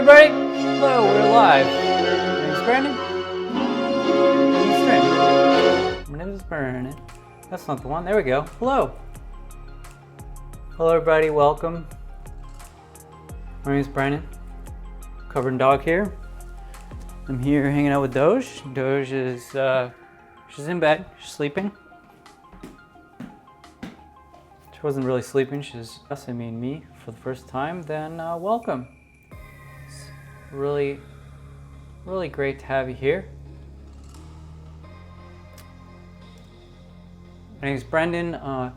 everybody! Hello, we're live. My name is Brandon. My name is Brandon. That's not the one. There we go. Hello. Hello, everybody. Welcome. My name is Brandon. Covering dog here. I'm here hanging out with Doge. Doge is she's in bed. She's sleeping. She wasn't really sleeping. She's us. I mean me for the first time. Then welcome. It's really great to have you here. My name is Brendan. I'm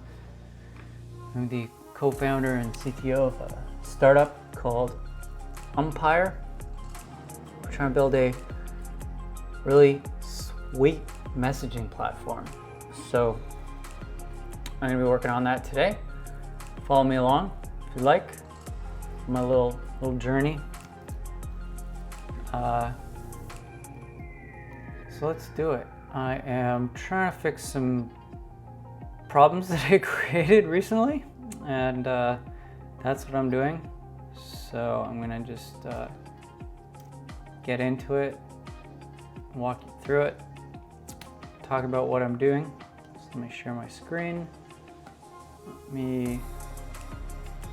the co-founder and CTO of a startup called Umpire. We're trying to build a really sweet messaging platform. So I'm going to be working on that today. Follow me along if you'd like. My little journey. So let's do it. I am trying to fix some problems that I created recently, and that's what I'm doing. So I'm gonna just get into it, walk you through it, talk about what I'm doing. So let me share my screen. Let me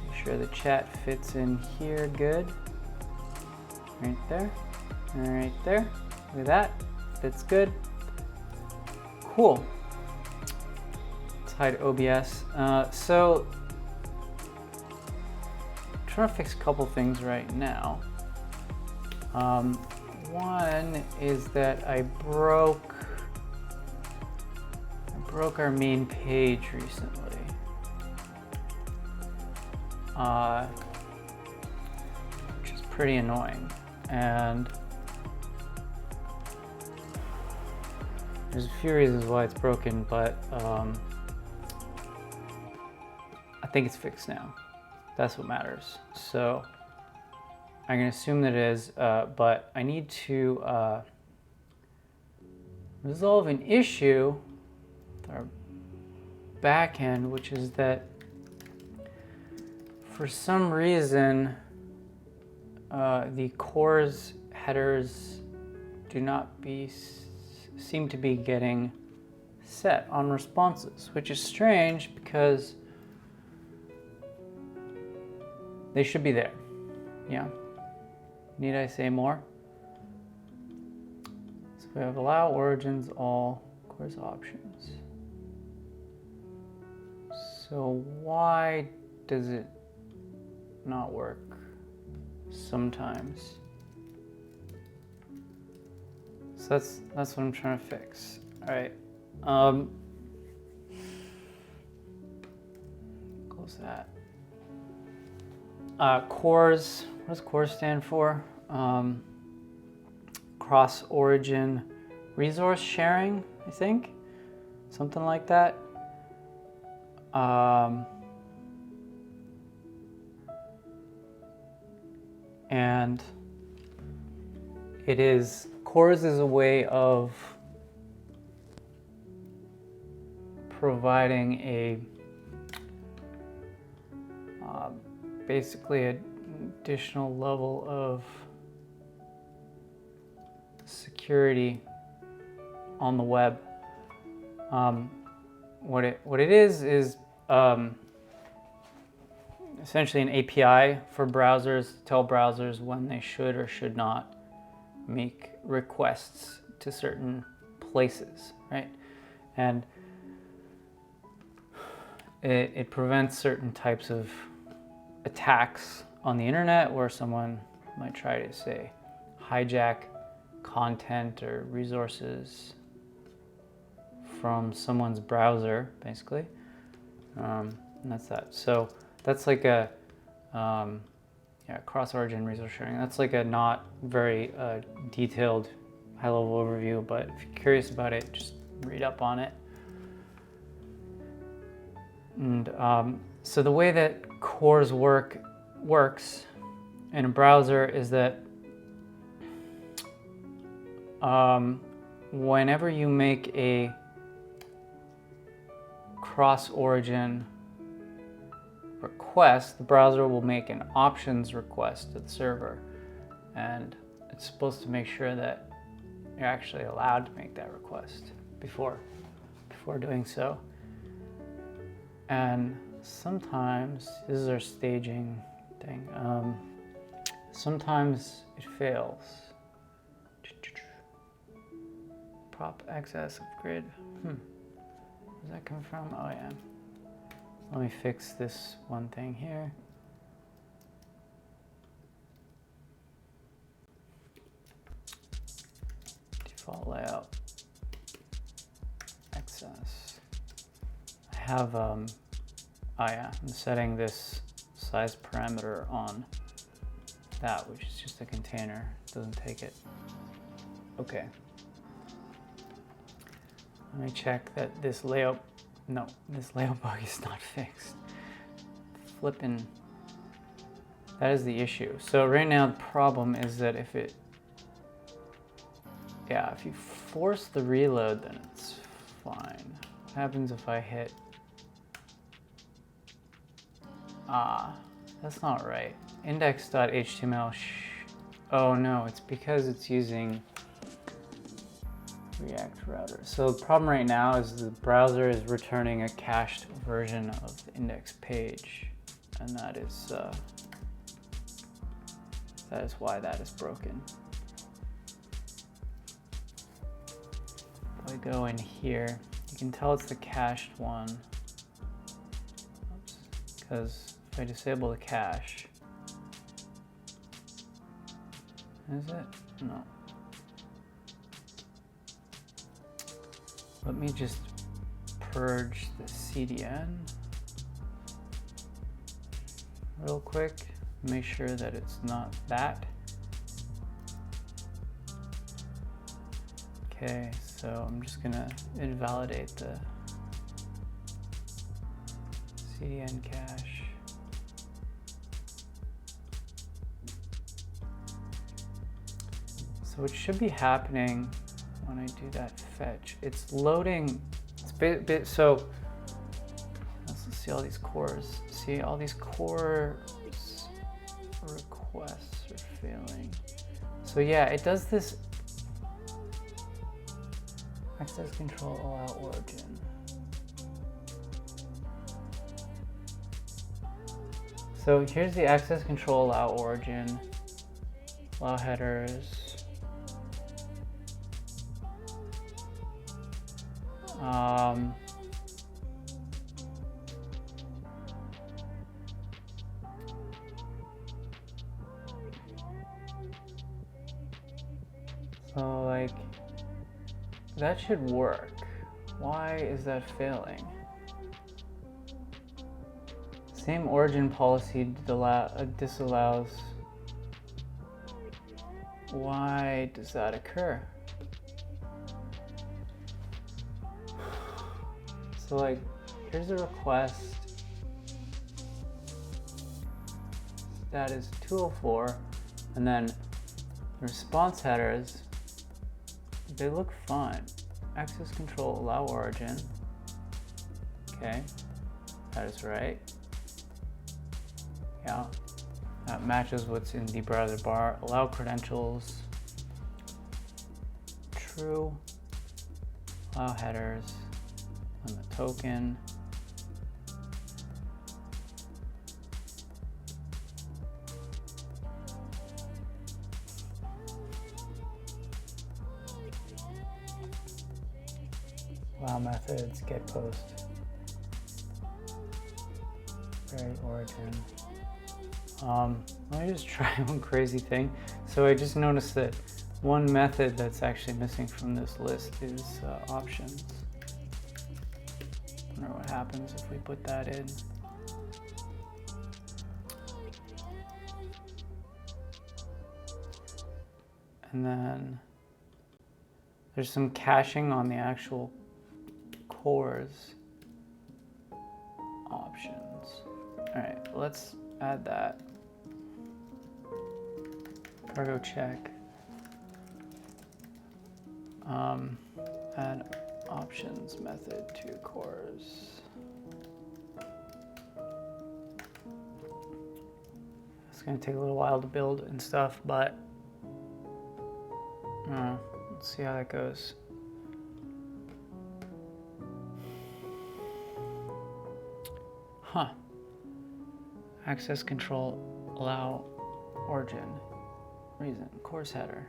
make sure the chat fits in here good. Right there, and right there. Look at that, fits good. Cool. Let's hide OBS. So, I'm trying to fix a couple things right now. One is that I broke our main page recently. Which is pretty annoying. And there's a few reasons why it's broken, but I think it's fixed now. That's what matters. So I'm gonna assume that it is, but I need to resolve an issue with our backend, which is that for some reason the cores headers do not seem to be getting set on responses, which is strange because they should be there. Yeah. Need I say more? So we have allow origins all cores options. So why does it not work sometimes? So that's what I'm trying to fix. All right. Close that. Cores. What does cores stand for? Cross origin resource sharing, I think. Something like that. And it is, cores is a way of providing a basically an additional level of security on the web. What it is essentially an API for browsers to tell browsers when they should or should not make requests to certain places, right? And it prevents certain types of attacks on the internet where someone might try to, say, hijack content or resources from someone's browser, basically. And that's that. So that's like a cross-origin resource sharing. That's like a not very detailed, high-level overview, but if you're curious about it, just read up on it. And so the way that cores works in a browser is that whenever you make a cross-origin request, the browser will make an options request to the server. and it's supposed to make sure that you're actually allowed to make that request before doing so. And sometimes, this is our staging thing, sometimes it fails. Prop access of grid. Where's that come from? Oh yeah. Let me fix this one thing here. Default layout. Access. I have, oh yeah, I'm setting this size parameter on that, which is just a container. It doesn't take it. Okay. Let me check that this layout bug is not fixed. Flippin', that is the issue. So right now the problem is that if you force the reload, then it's fine. What happens if I hit, that's not right. Index.html, oh no, it's because it's using React router. So the problem right now is the browser is returning a cached version of the index page, and that is why that is broken. If I go in here, you can tell it's the cached one. Oops. Because if I disable the cache, is it? No. Let me just purge the CDN real quick. Make sure that it's not that. Okay, so I'm just gonna invalidate the CDN cache. So it should be happening when I do that fetch. It's loading, it's so let's see all these cores. See, all these core requests are failing. So yeah, it does this access control allow origin. So here's the access control allow origin, allow headers. So like, that should work. Why is that failing? Same origin policy disallows. Why does that occur? So like, here's a request. That is 204, and then the response headers, they look fine. Access control allow origin. Okay, that is right. Yeah, that matches what's in the browser bar. Allow credentials. True. Allow headers. And the token. Allow methods, get post. Very origin. Let me just try one crazy thing. So I just noticed that one method that's actually missing from this list is options. I wonder what happens if we put that in. And then there's some caching on the actual cores options. All right, let's add that. Cargo check. Add options method to cores. It's gonna take a little while to build and stuff, but Let's see how that goes. Huh. Access control, allow origin, reason, course header.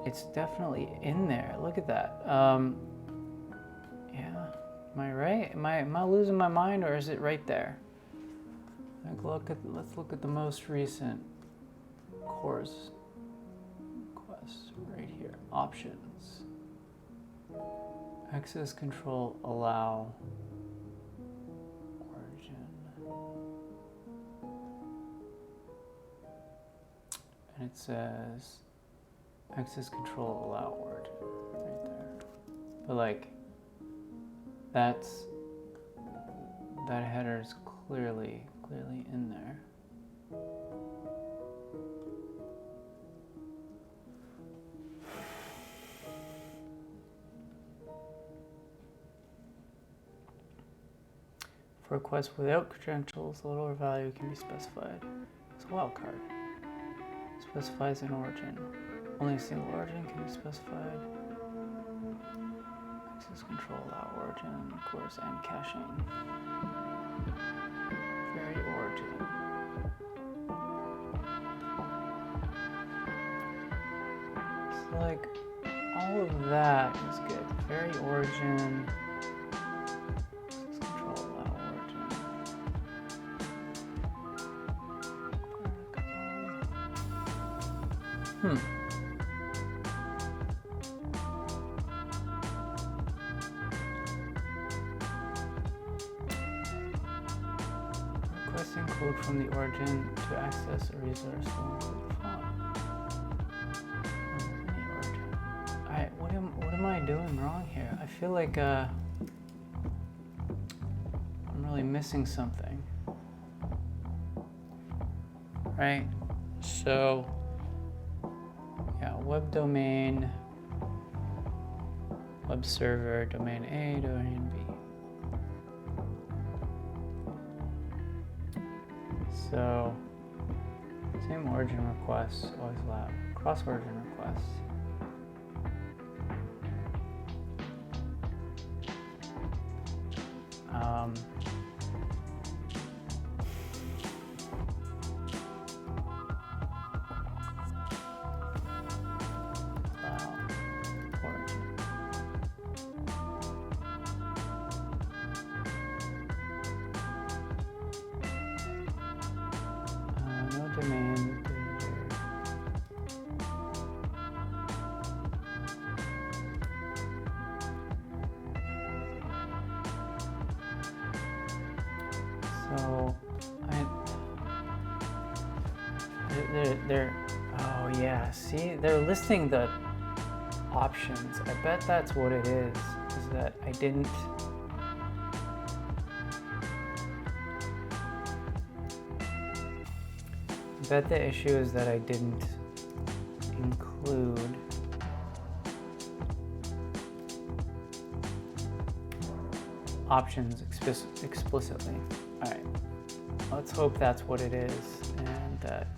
It's definitely in there. Look at that. Yeah. Am I right? Am I losing my mind, or is it right there? Like, let's look at the most recent course request right here. Options. Access control, allow origin. And it says access control, allow origin right there. But like, that header is clearly in there. For requests without credentials, the lower value can be specified as a wildcard. Specifies an origin. Only a single origin can be specified. Access control, allow origin, of course, and caching. Vary origin. So like, all of that is good. Vary origin. Access control, allow origin. Requesting code from the origin to access a resource will include font. Any origin. Alright, what am I doing wrong here? I feel like I'm really missing something. Right? So yeah, web domain, web server, domain A, domain B. So, same origin requests always allowed. Cross origin requests. So, oh yeah, see, they're listing the options. I bet that's what it is that I didn't, I bet the issue is that I didn't include options explicitly. All right, let's hope that's what it is, and that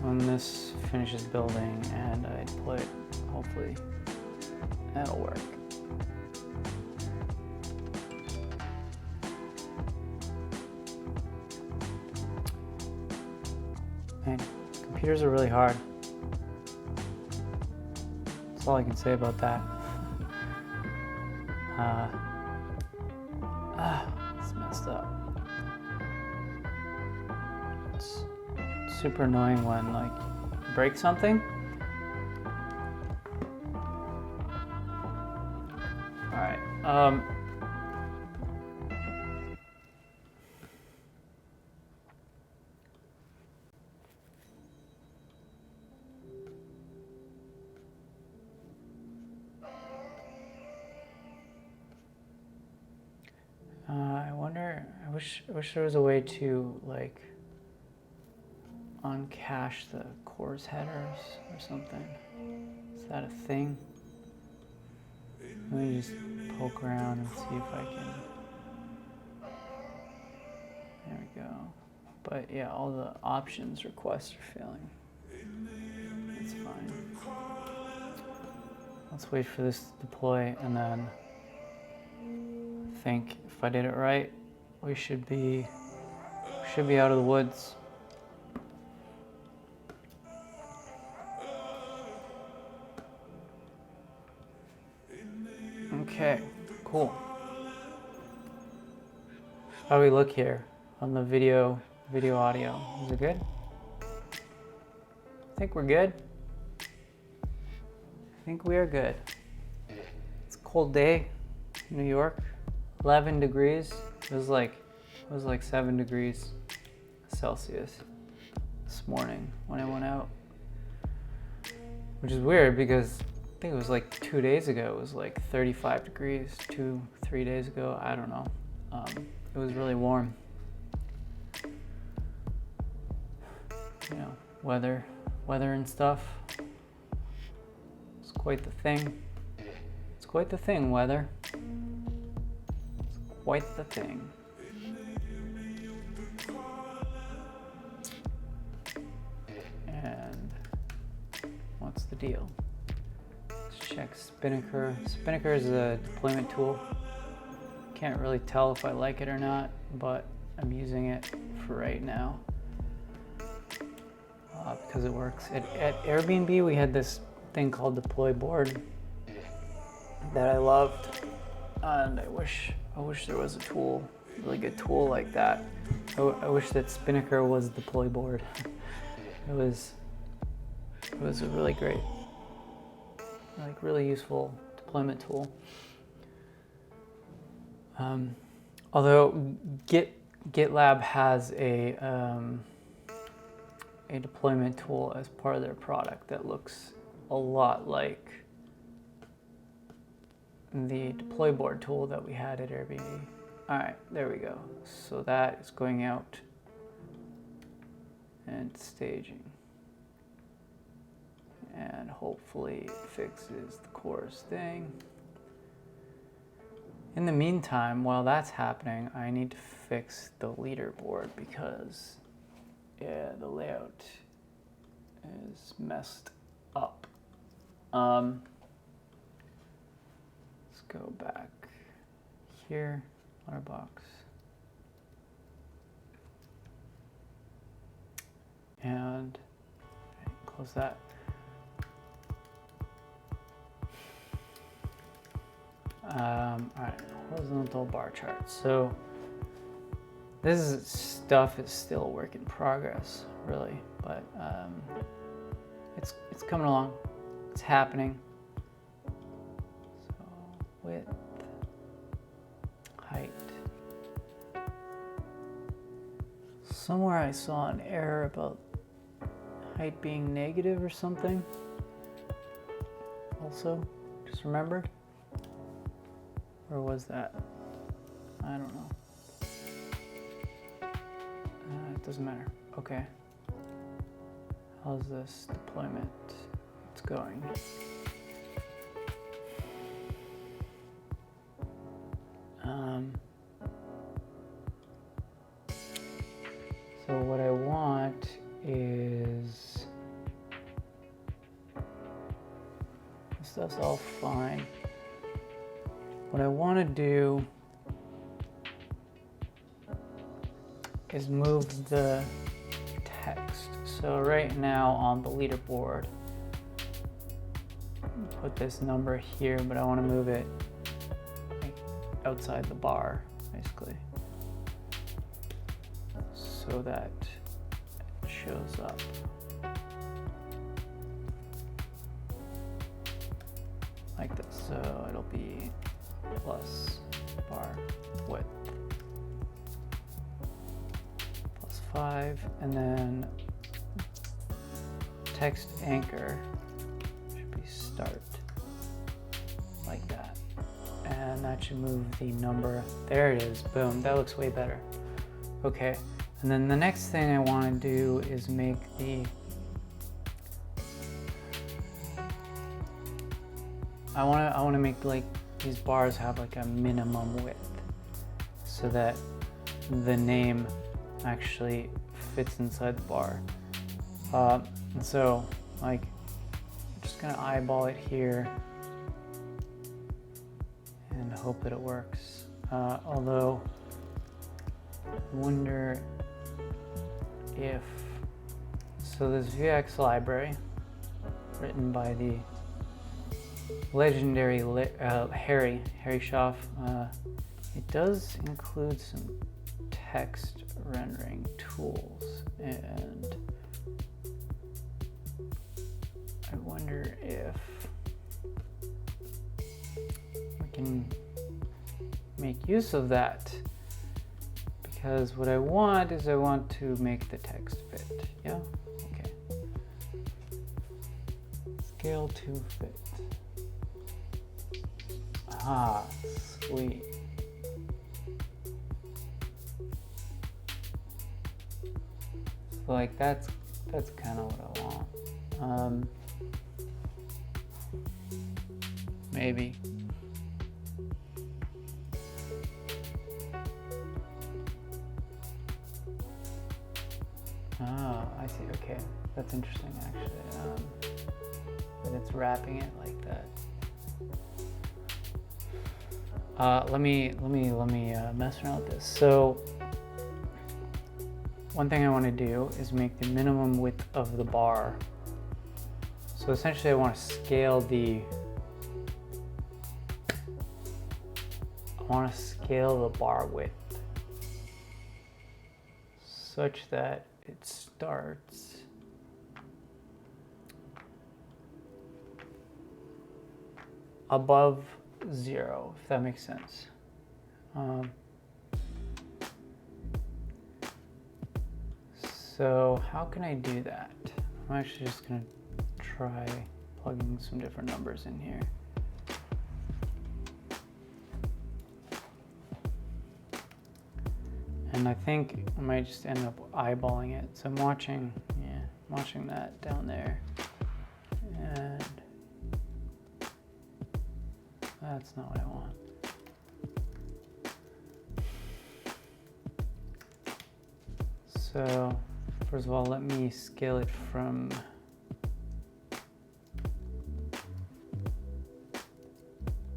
when this finishes building and I deploy it, hopefully that'll work. Man, computers are really hard. That's all I can say about that. It's messed up. It's super annoying when like you break something. All right. I wish there was a way to like uncache the course headers or something. Is that a thing? Let me just poke around and see if I can. There we But yeah, all the options requests are failing. That's fine. Let's wait for this to deploy, and then I think if I did it right, we should be out of the woods. Okay, cool. How do we look here on the video audio? Is it good? I think we're good. I think we are good. It's a cold day in New York. 11 degrees. It was like 7 degrees Celsius this morning when I went out. Which is weird because I think it was like 2 days ago. It was like 35 degrees 2-3 days ago. I don't know. It was really warm. You know, weather and stuff. It's quite the thing. It's quite the thing, weather. It's quite the thing. And what's the deal? Let's check Spinnaker. Spinnaker is a deployment tool. Can't really tell if I like it or not, but I'm using it for right now because it works. At Airbnb, we had this thing called Deploy Board that I loved, and I wish there was a tool, really good tool like that. I wish that Spinnaker was Deploy Board. It was a really great, like really useful deployment tool. Although GitLab has a deployment tool as part of their product that looks a lot like the deploy board tool that we had at Airbnb. All right, there we go. So that is going out and staging. And hopefully it fixes the course thing. In the meantime, while that's happening, I need to fix the leaderboard because, yeah, the layout is messed up. Let's go back here, letterbox. And close that. All right, horizontal bar chart. So this stuff is still a work in progress, really, but it's coming along. It's happening. So width, height. Somewhere I saw an error about height being negative or something. Also, just remembered. Or was that? I don't know. It doesn't matter. Okay. How's this deployment? It's going. So what I want is this stuff's all fine. What I want to do is move the text. So right now on the leaderboard, put this number here, but I want to move it like outside the bar, basically, so that it shows up. Like this. So it'll be plus bar width plus 5, and then text anchor should be start, like that, and that should move the number. There it is. Boom. That looks way better. Okay, and then the next thing I want to do is make the I want to make like these bars have like a minimum width so that the name actually fits inside the bar. And so, like, I'm just gonna eyeball it here and hope that it works. Although, I wonder if, so this VX library, written by the legendary Harry Schaaf, it does include some text rendering tools, and I wonder if we can make use of that, because what I want is I want to make the text fit. Yeah? Okay. Scale to fit. Ah, sweet. So like that's kind of what I want. Maybe. Ah, I see. Okay, that's interesting actually. That it's wrapping it like that. Let me mess around with this. So one thing I want to do is make the minimum width of the bar. So essentially I want to scale the bar width such that it starts above 0, if that makes sense. So how can I do that? I'm actually just going to try plugging some different numbers in here. And I think I might just end up eyeballing it. So I'm watching that down there. And that's not what I want. So first of all, let me scale it from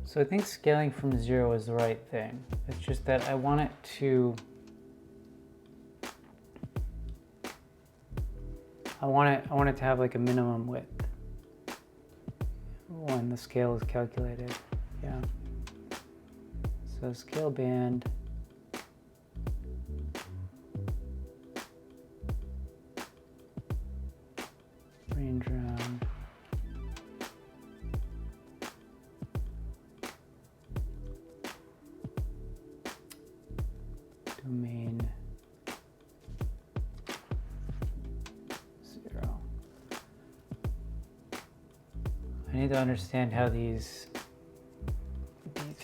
so I think scaling from 0 is the right thing. It's just that I want it to have like a minimum width when the scale is calculated. Yeah. So scale band. Range round. Domain 0. I need to understand how these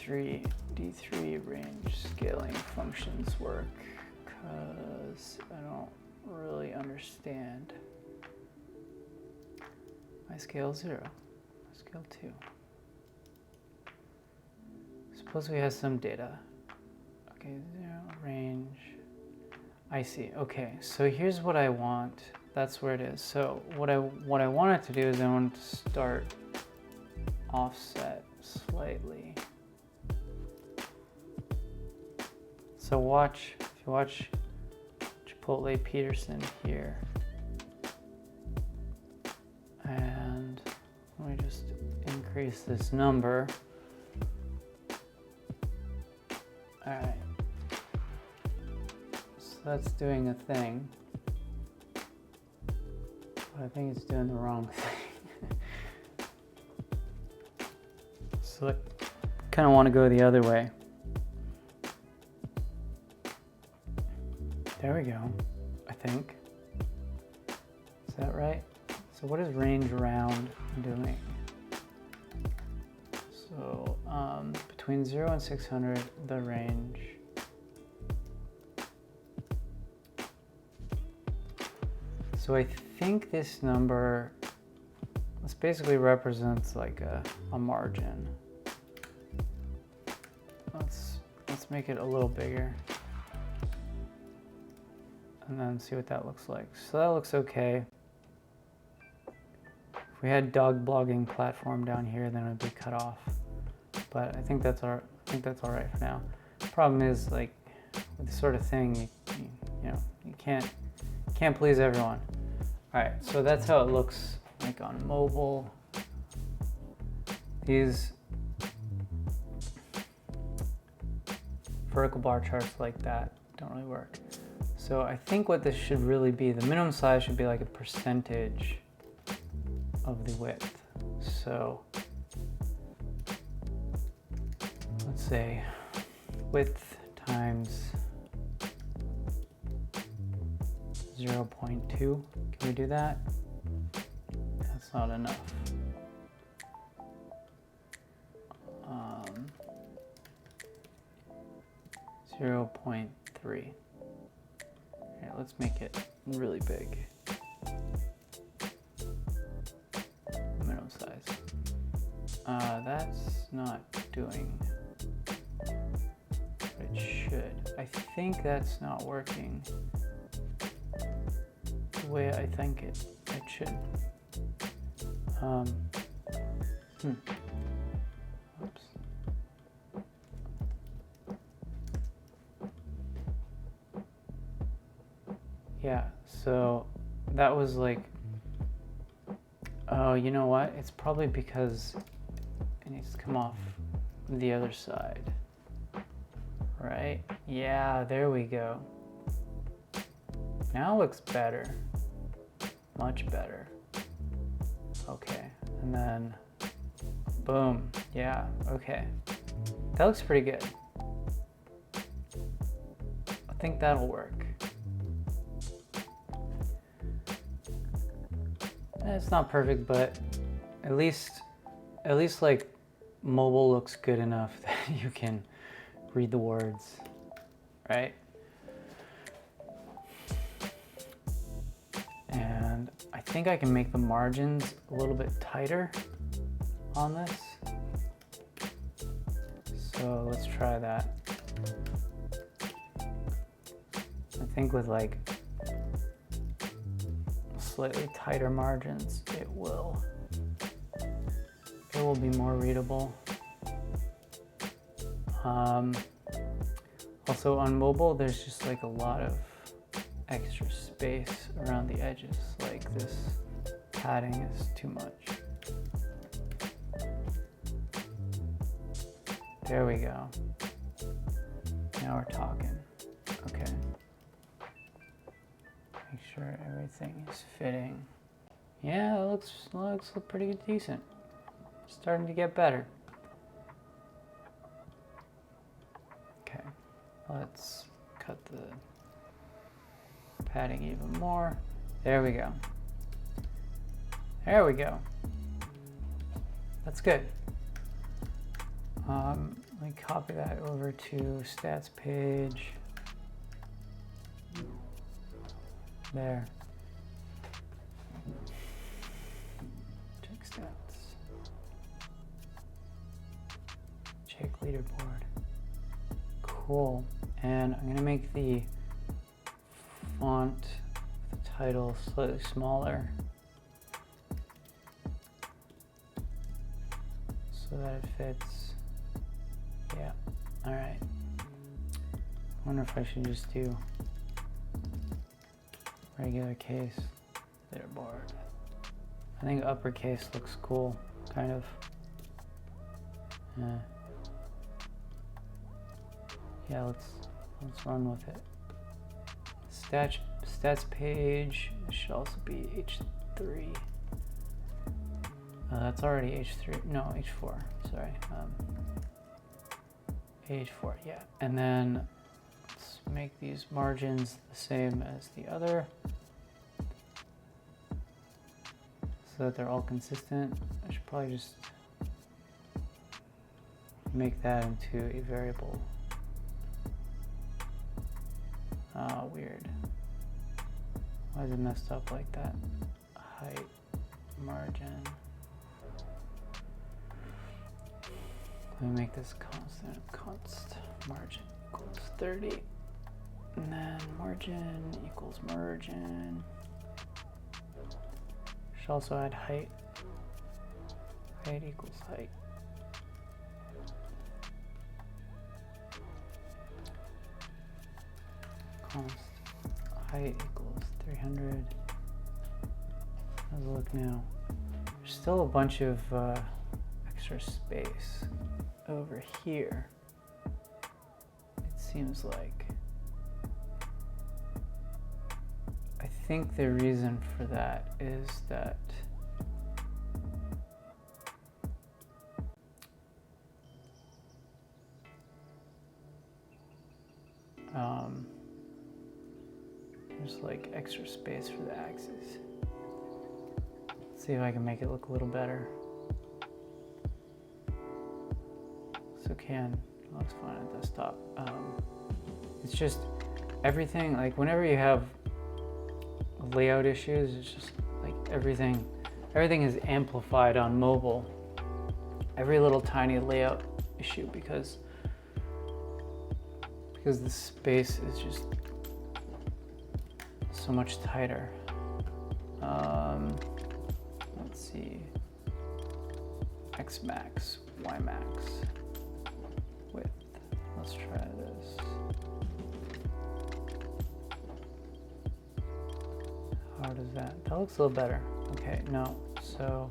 D3 range scaling functions work, because I don't really understand. My scale 0, my scale 2. Suppose we have some data. Okay, 0 range. I see. Okay, so here's what I want. That's where it is. So what I want it to do is I want it to start offset slightly. So if you watch Chipotle Peterson here, and let me just increase this number. All right, so that's doing a thing, but I think it's doing the wrong thing. So I kind of want to go the other way. There we go, I think. Is that right? So what is range round doing? So between 0 and 600, the range. So I think this number, this basically represents like a margin. Let's make it a little bigger. and then see what that looks like. So that looks okay. If we had dog blogging platform down here, then it would be cut off. But I think that's all right for now. Problem is, like, with this sort of thing, you can't please everyone. All right, so that's how it looks like on mobile. These vertical bar charts like that don't really work. So I think what this should really be, the minimum size should be like a percentage of the width. So let's say width times 0.2. Can we do that? That's not enough. 0.3. Okay, let's make it really big. Minimum size. That's not doing what it should. I think that's not working the way I think it should. Oops. Yeah, so that was like, oh, you know what? It's probably because it needs to come off the other side, right? Yeah, there we go. Now it looks better, much better. Okay, and then boom, yeah, okay. That looks pretty good. I think that'll work. It's not perfect, but at least like mobile looks good enough that you can read the words, right? And I think I can make the margins a little bit tighter on this. So let's try that. I think with like slightly tighter margins, it will be more readable. Also on mobile, there's just like a lot of extra space around the edges. Like this padding is too much. There we go. Now we're talking. Okay. Make sure everything is fitting. Yeah, it looks pretty decent. Starting to get better. Okay, let's cut the padding even more. There we go. There we go. That's good. Let me copy that over to stats page. There. Check stats. Check leaderboard. Cool. And I'm gonna make the font, the title slightly smaller so that it fits. Yeah. All right. I wonder if I should just do regular case leaderboard. I think uppercase looks cool, kind of. Yeah, let's run with it. Stats page should also be H3. That's already H3. No, H4. Sorry. H4. Yeah, and then let's make these margins the same as the other, so that they're all consistent. I should probably just make that into a variable. Weird. Why is it messed up like that? Height, margin. Let me make this constant. Const margin equals 30. And then margin equals margin. Should also add height. Height equals height. Const height equals 300. How's it look now? There's still a bunch of extra space over here. It seems like. I think the reason for that is that there's like extra space for the axes. Let's see if I can make it look a little better. So it looks fine at desktop. It's just everything, like whenever you have layout issues, it's just like everything is amplified on mobile. Every little tiny layout issue because the space is just so much tighter. Let's see. X max, Y max, width. Let's try this. How does that? That looks a little better. Okay, no, so.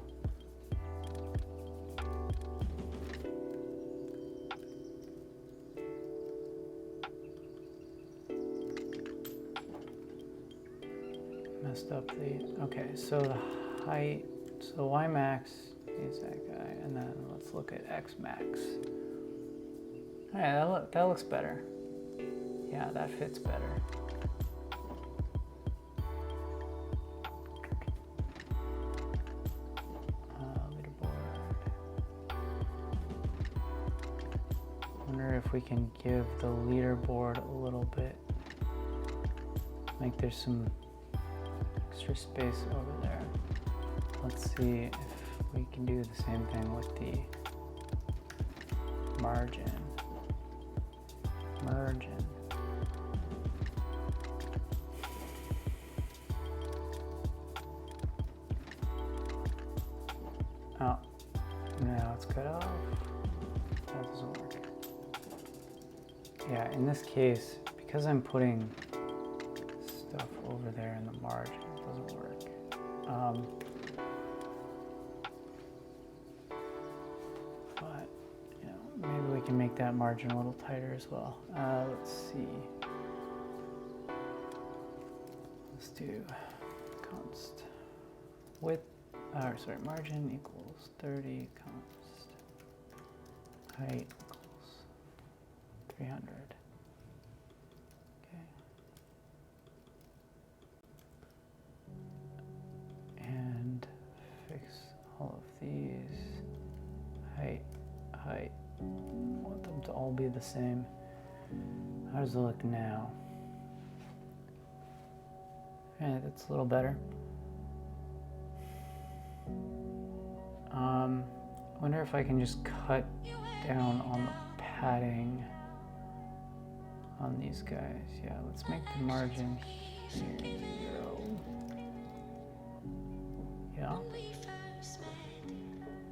Messed up the, okay, so the height, so Y max is that guy, and then let's look at X max. All right, that looks better. Yeah, that fits better. If we can give the leaderboard a little bit, like there's some extra space over there. Let's see if we can do the same thing with the margin. Oh, now it's cut off. That doesn't work. Yeah, in this case, because I'm putting stuff over there in the margin, it doesn't work. But, you know, maybe we can make that margin a little tighter as well. Let's see. Let's do const width, margin equals 30, const height 300. Okay. And fix all of these. Height. I want them to all be the same. How does it look now? Okay, that's a little better. I wonder if I can just cut down on the padding on these guys. Yeah, let's make the margin 0. Yeah.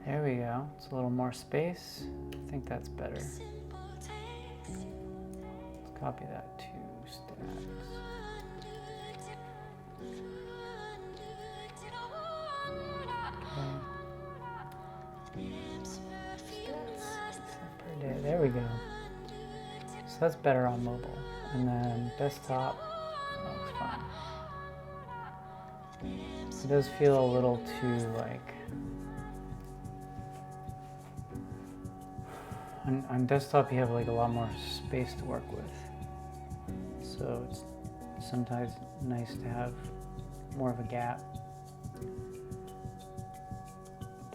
There we go. It's a little more space. I think that's better. Let's copy that to stacks. Okay. There we go. So that's better on mobile. And then desktop, that looks fine. It does feel a little too like, on desktop you have like a lot more space to work with. So it's sometimes nice to have more of a gap.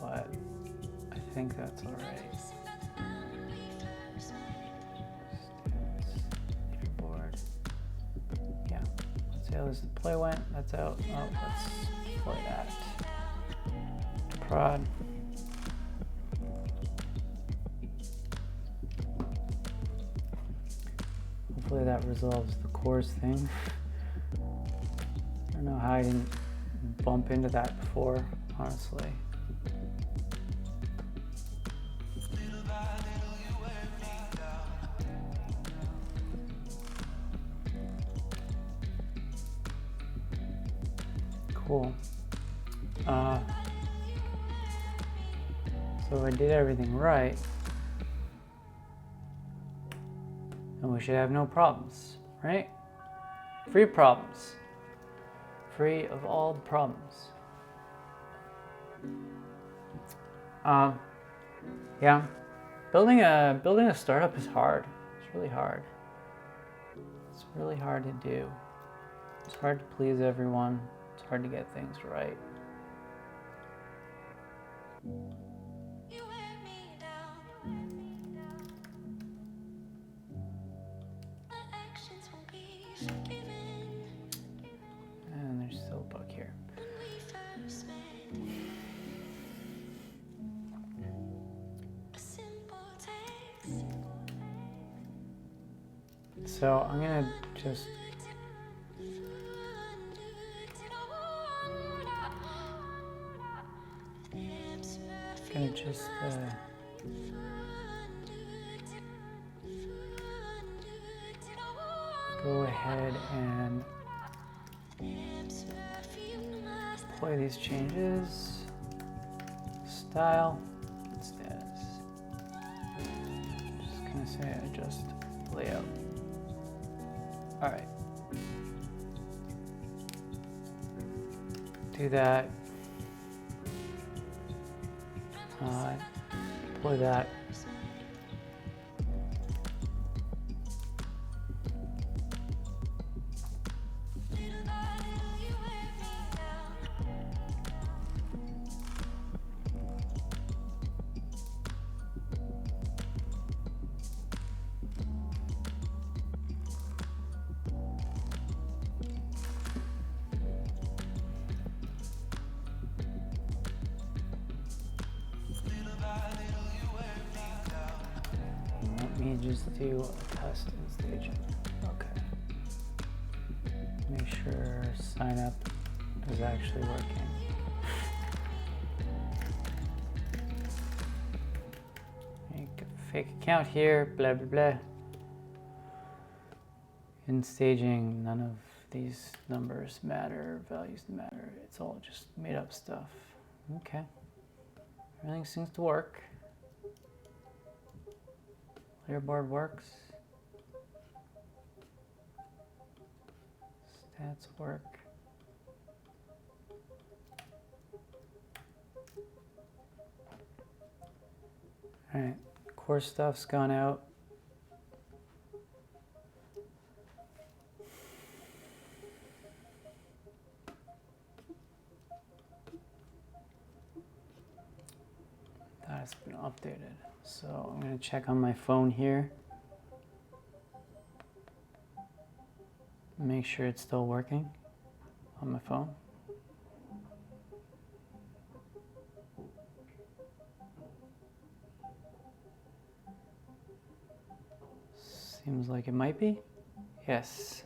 But I think that's all right. How this play went, that's out. Oh, let's play that. Prod. Hopefully that resolves the cores thing. I don't know how I didn't bump into that before, honestly. Cool. So if I did everything right, then we should have no problems, right? Free problems. Free of all problems. Yeah, building a startup is hard. It's really hard. It's really hard to do. It's hard to please everyone. It's hard to get things right. And there's still a bug here. So I'm gonna just go ahead and play these changes. Style, status. Just gonna say adjust layout. All right. Do that. Deploy that. Let me just do a test in staging. Okay. Make sure sign up is actually working. Make a fake account here, blah, blah, blah. In staging, none of these numbers matter, values matter. It's all just made up stuff. Okay. Everything seems to work. Leaderboard works. Stats work. All right, core stuff's gone out. That has been updated. So I'm going to check on my phone here. Make sure it's still working on my phone. Seems like it might be. Yes.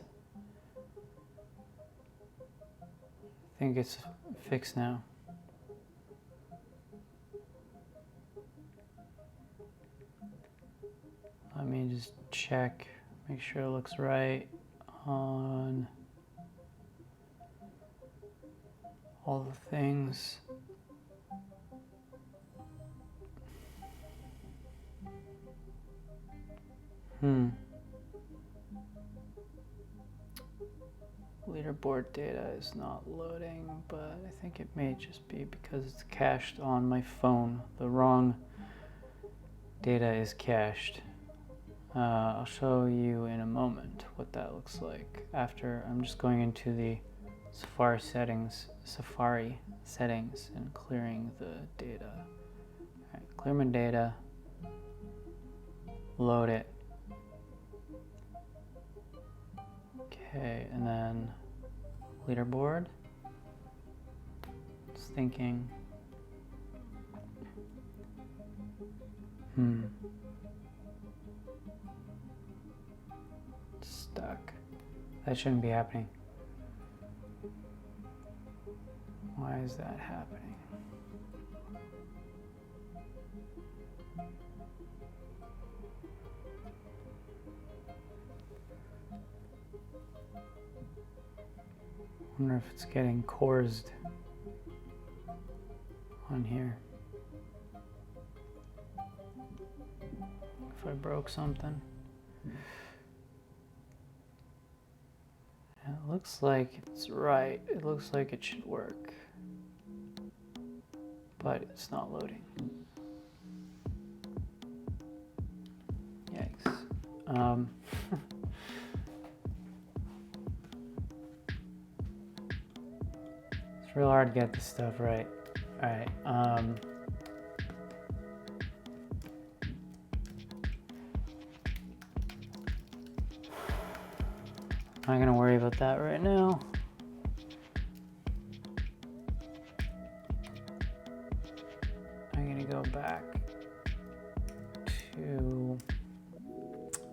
I think it's fixed now. Let me just check, make sure it looks right on all the things. Leaderboard data is not loading, but I think it may just be because it's cached on my phone. The wrong data is cached. I'll show you in a moment what that looks like after. I'm just going into the Safari settings and clearing the data. All right, clear my data, load it. Okay, and then leaderboard. It's thinking. Stuck. That shouldn't be happening. Why is that happening? I wonder if it's getting coursed on here. If I broke something. It looks like it's right. It looks like it should work. But it's not loading. Yikes. It's real hard to get this stuff right. All right. I'm not gonna worry about that right now. I'm gonna go back to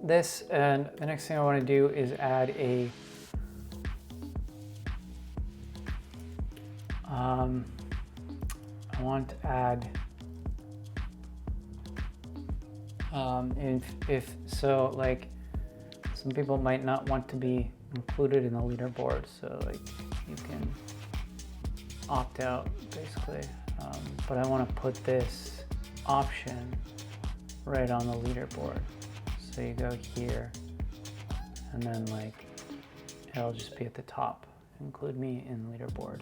this, and the next thing I want to do is add a I want to add if so, like, some people might not want to be included in the leaderboard, so like you can opt out basically, but I want to put this option right on the leaderboard. So you go here, and then like it'll just be at the top. Include me in leaderboard.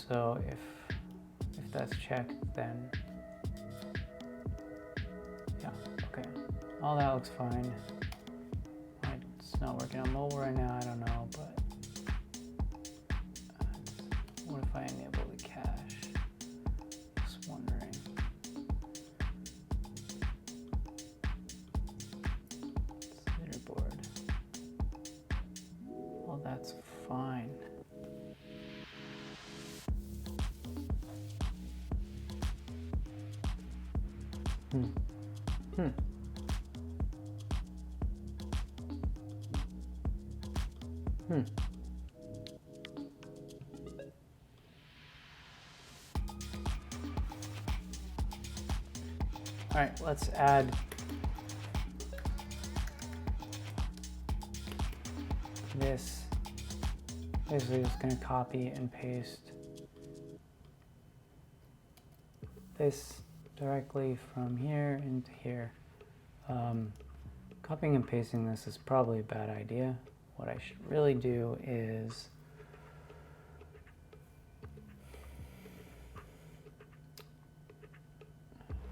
So if that's checked, then yeah, okay. All that looks fine. It's not working on mobile right now. I don't know, but what if I enable the cache? Just wondering. Leaderboard. Well, that's fine. All right, let's add this. Basically just gonna copy and paste this directly from here into here. Copying and pasting this is probably a bad idea. What I should really do is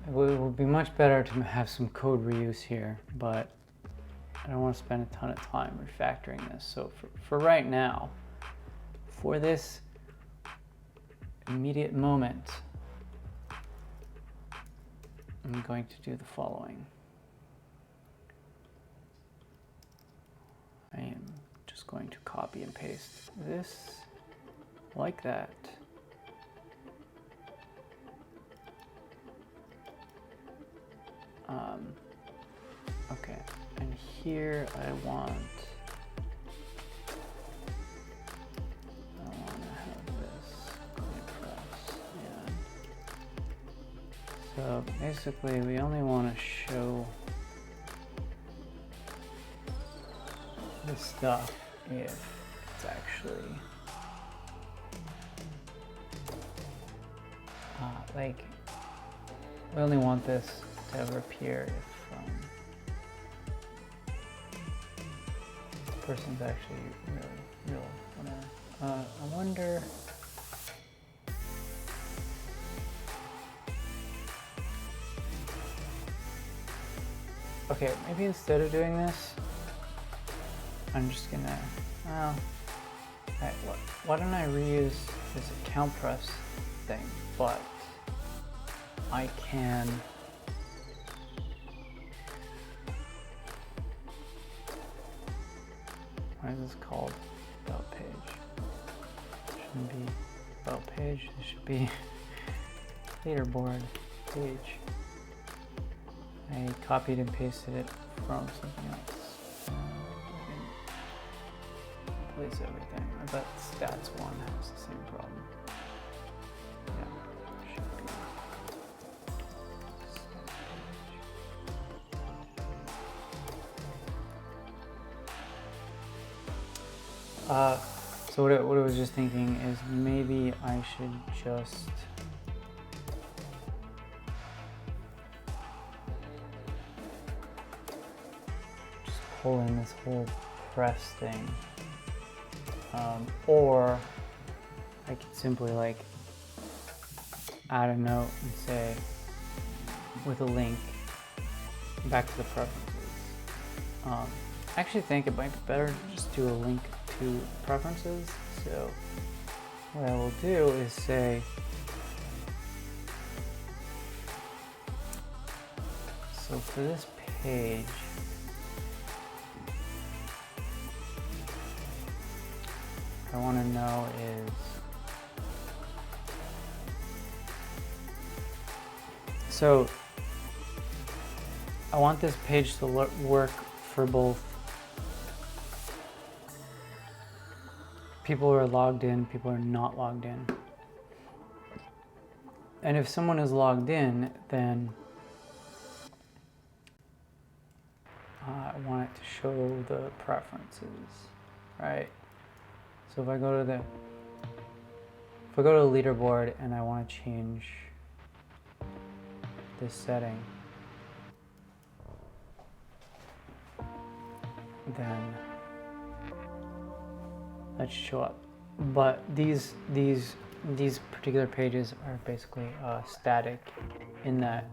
it would be much better to have some code reuse here, but I don't want to spend a ton of time refactoring this. So for right now, for this immediate moment, I'm going to do the following. I am just going to copy and paste this like that. Okay, and here I want to have this press, and so basically we only want to show this stuff if it's actually like, we only want this to ever appear if the person's actually real whatever. I wonder. Okay, maybe instead of doing this, I'm just gonna, well, right, why don't I reuse this account press thing, but I can why is this called about page? It shouldn't be about page, it should be leaderboard page. I copied and pasted it from something else. Place everything. I bet stats 1 has the same problem. Yeah, should be. So what I was just thinking is maybe I should just pull in this whole press thing. Or I could simply like add a note and say with a link back to the preferences. I actually think it might be better to just do a link to preferences. So what I will do is say so for this page, what I want to know is so I want this page to work for both people who are logged in, people who are not logged in. And if someone is logged in, then I want it to show the preferences, right? So if I go to the leaderboard and I want to change this setting, then that should show up. But these particular pages are basically static in that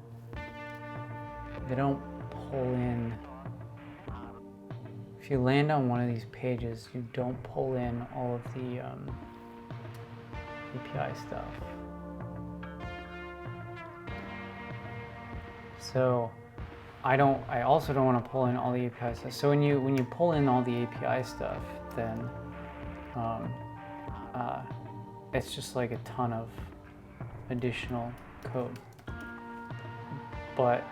they don't pull in. If you land on one of these pages, you don't pull in all of the API stuff. So I also don't want to pull in all the API stuff. So when you pull in all the API stuff, then it's just like a ton of additional code. But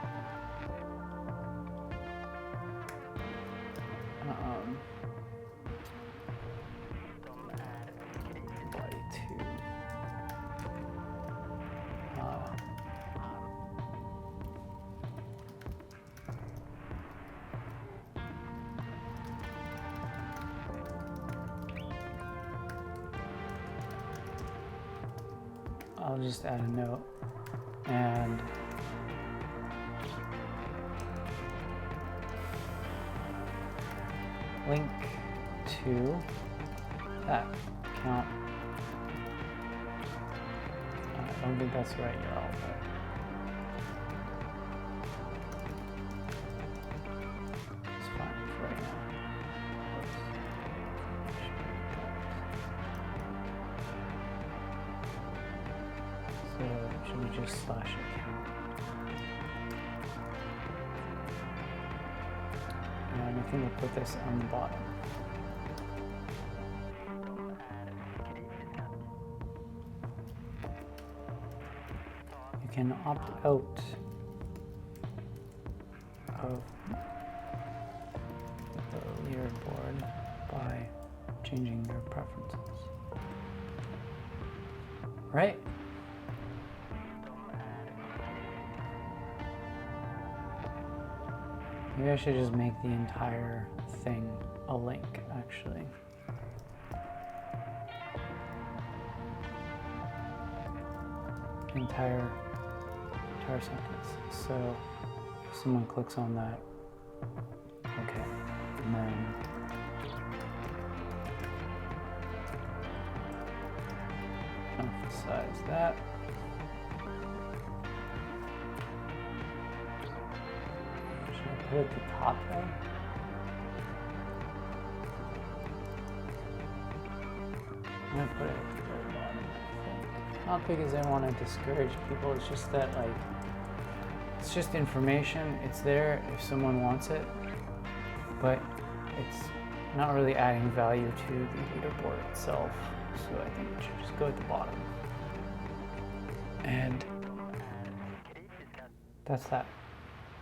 I'll just add a note and link to that account. I don't think that's the right URL, but it's fine for right now. So should we just /account? And I think we'll put this on the bottom. You can opt out of the leaderboard by changing your preferences. Right? Maybe I should just make the entire thing a link, actually. Entire sentence. So if someone clicks on that, okay, and then emphasize that. Put it at the top there. I'm gonna put it at the very bottom, I think. Not because I want to discourage people, it's just that like, it's just information, it's there if someone wants it, but it's not really adding value to the leaderboard itself, so I think it should just go at the bottom. And that's that.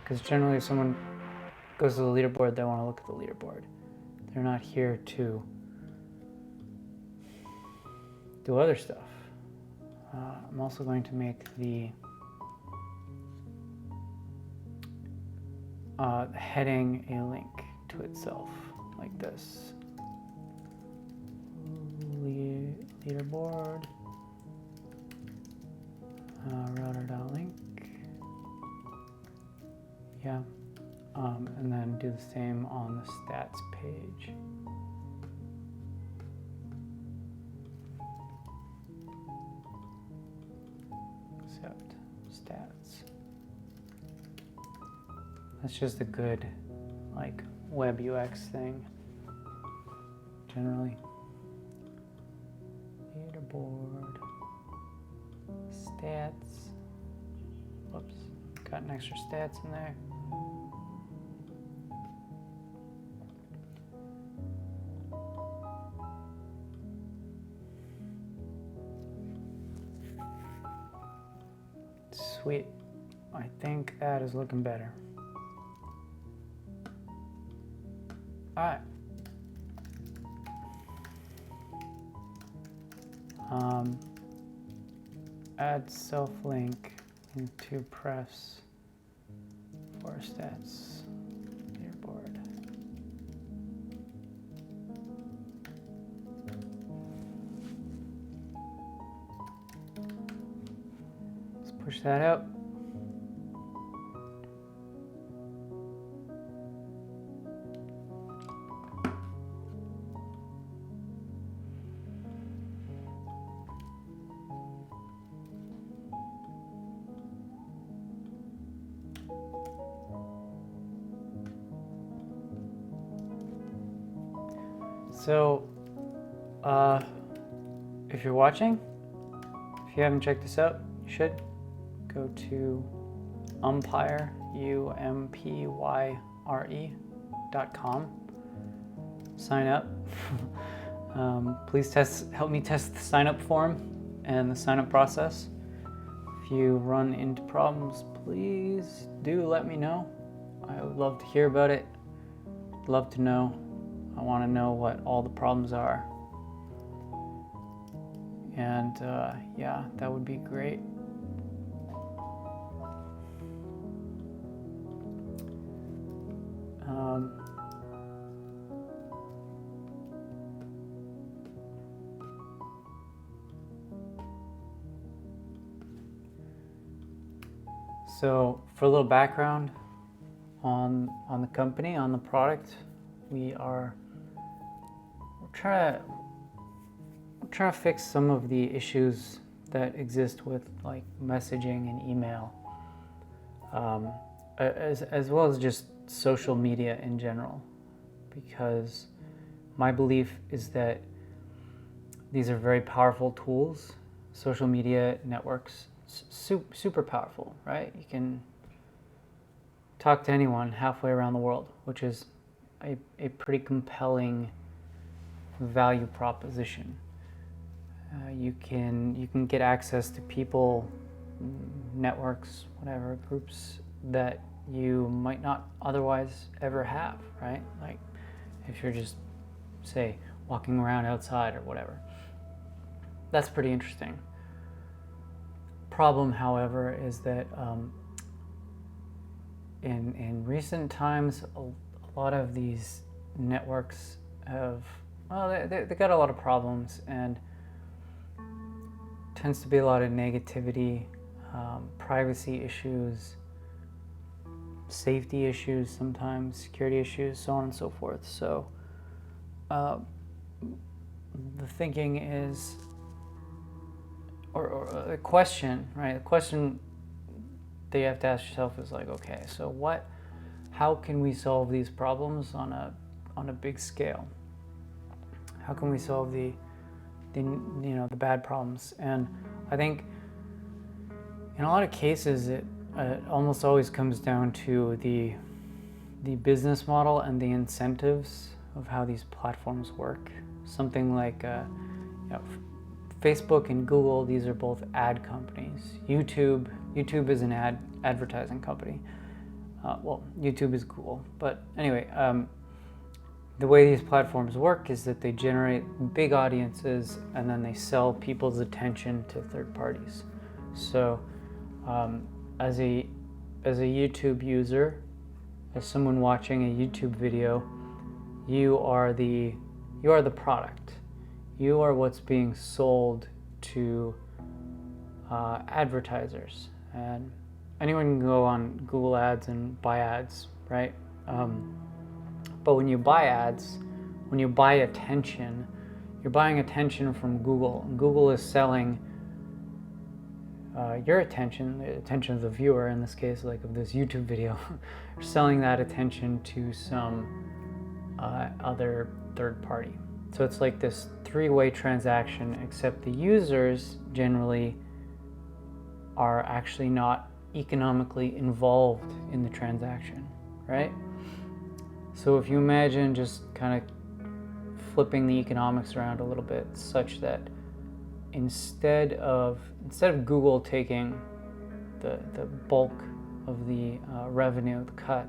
Because generally if someone goes to the leaderboard, they want to look at the leaderboard. They're not here to do other stuff. I'm also going to make the heading a link to itself, like this. Leaderboard, router.link. Yeah, and then do the same on the stats page. Except stats. That's just a good, like, web UX thing, generally. Leaderboard, stats. Whoops, got an extra stats in there. Sweet. I think that is looking better. All right. Add self-link into press for stats leaderboard. Let's push that out. So, if you're watching, if you haven't checked this out, you should go to umpyre, umpyre.com. Sign up. Please help me test the sign up form and the sign up process. If you run into problems, please do let me know. I would love to hear about it. Love to know. I want to know what all the problems are. And yeah, that would be great. So for a little background on the company, on the product, we're trying to fix some of the issues that exist with like messaging and email, as well as just social media in general, because my belief is that these are very powerful tools. Social media networks, super powerful, right? You can talk to anyone halfway around the world, which is a pretty compelling value proposition. You can get access to people, networks, whatever, groups that you might not otherwise ever have, right? Like if you're just, say, walking around outside or whatever. That's pretty interesting. Problem, however, is that in recent times, a lot of these networks have, well, they got a lot of problems, and tends to be a lot of negativity, privacy issues, safety issues sometimes, security issues, so on and so forth. So the thinking is, or the question, right? The question that you have to ask yourself is like, okay, so how can we solve these problems on a big scale? How can we solve the bad problems? And I think in a lot of cases it almost always comes down to the business model and the incentives of how these platforms work. Something like Facebook and Google, these are both ad companies. YouTube is an advertising company. Well, YouTube is Google, but anyway, the way these platforms work is that they generate big audiences and then they sell people's attention to third parties. So as a YouTube user, as someone watching a YouTube video, you are the product. You are what's being sold to advertisers, and anyone can go on Google Ads and buy ads, right? But when you buy ads, when you buy attention, you're buying attention from Google. Google is selling your attention, the attention of the viewer, in this case, like of this YouTube video, selling that attention to some other third party. So it's like this three-way transaction, except the users generally are actually not economically involved in the transaction, right? So if you imagine just kind of flipping the economics around a little bit, such that instead of Google taking the bulk of the revenue, the cut,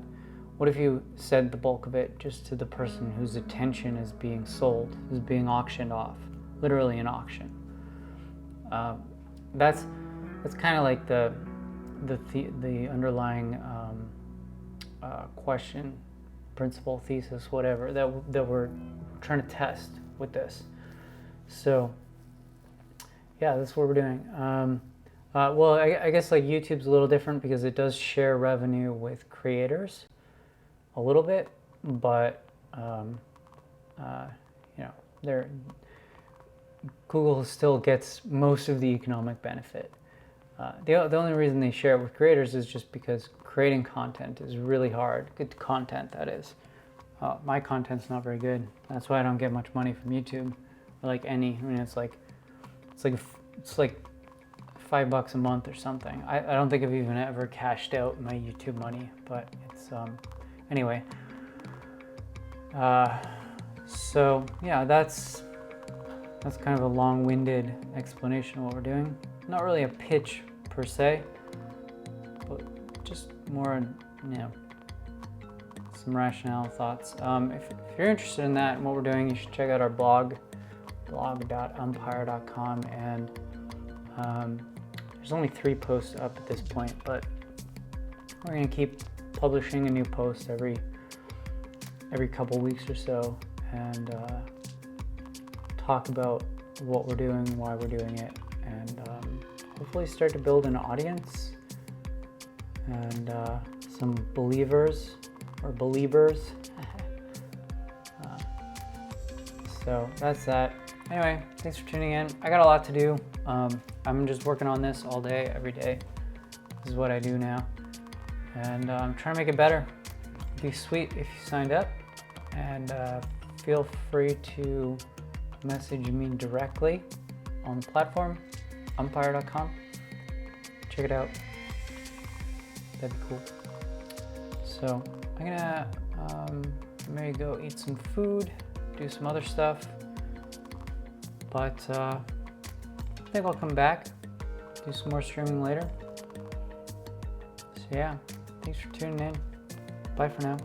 what if you said the bulk of it just to the person whose attention is being sold, who's being auctioned off, literally an auction? That's kind of like the underlying question, principle, thesis, whatever that we're trying to test with this. So yeah, that's what we're doing. Well, I guess like YouTube's a little different because it does share revenue with creators a little bit, but Google still gets most of the economic benefit. The only reason they share it with creators is just because creating content is really hard. Good content, that is. My content's not very good. That's why I don't get much money from YouTube, or like any. I mean, it's like $5 a month or something. I don't think I've even ever cashed out my YouTube money, but it's anyway. So yeah, that's kind of a long-winded explanation of what we're doing. Not really a pitch per se, but just more, some rationale thoughts. If you're interested in that and what we're doing, you should check out our blog, blog.umpire.com, and there's only 3 posts up at this point, but we're going to keep publishing a new post every couple weeks or so, and talk about what we're doing, why we're doing it, and hopefully start to build an audience and some believers or believers. So that's that. Anyway, thanks for tuning in. I got a lot to do. I'm just working on this all day, every day. This is what I do now. And I'm trying to make it better. It'd be sweet if you signed up. And feel free to message me directly on the platform, umpire.com. Check it out. That'd be cool. So I'm gonna maybe go eat some food, do some other stuff. But I think I'll come back, do some more streaming later. So yeah, thanks for tuning in. Bye for now.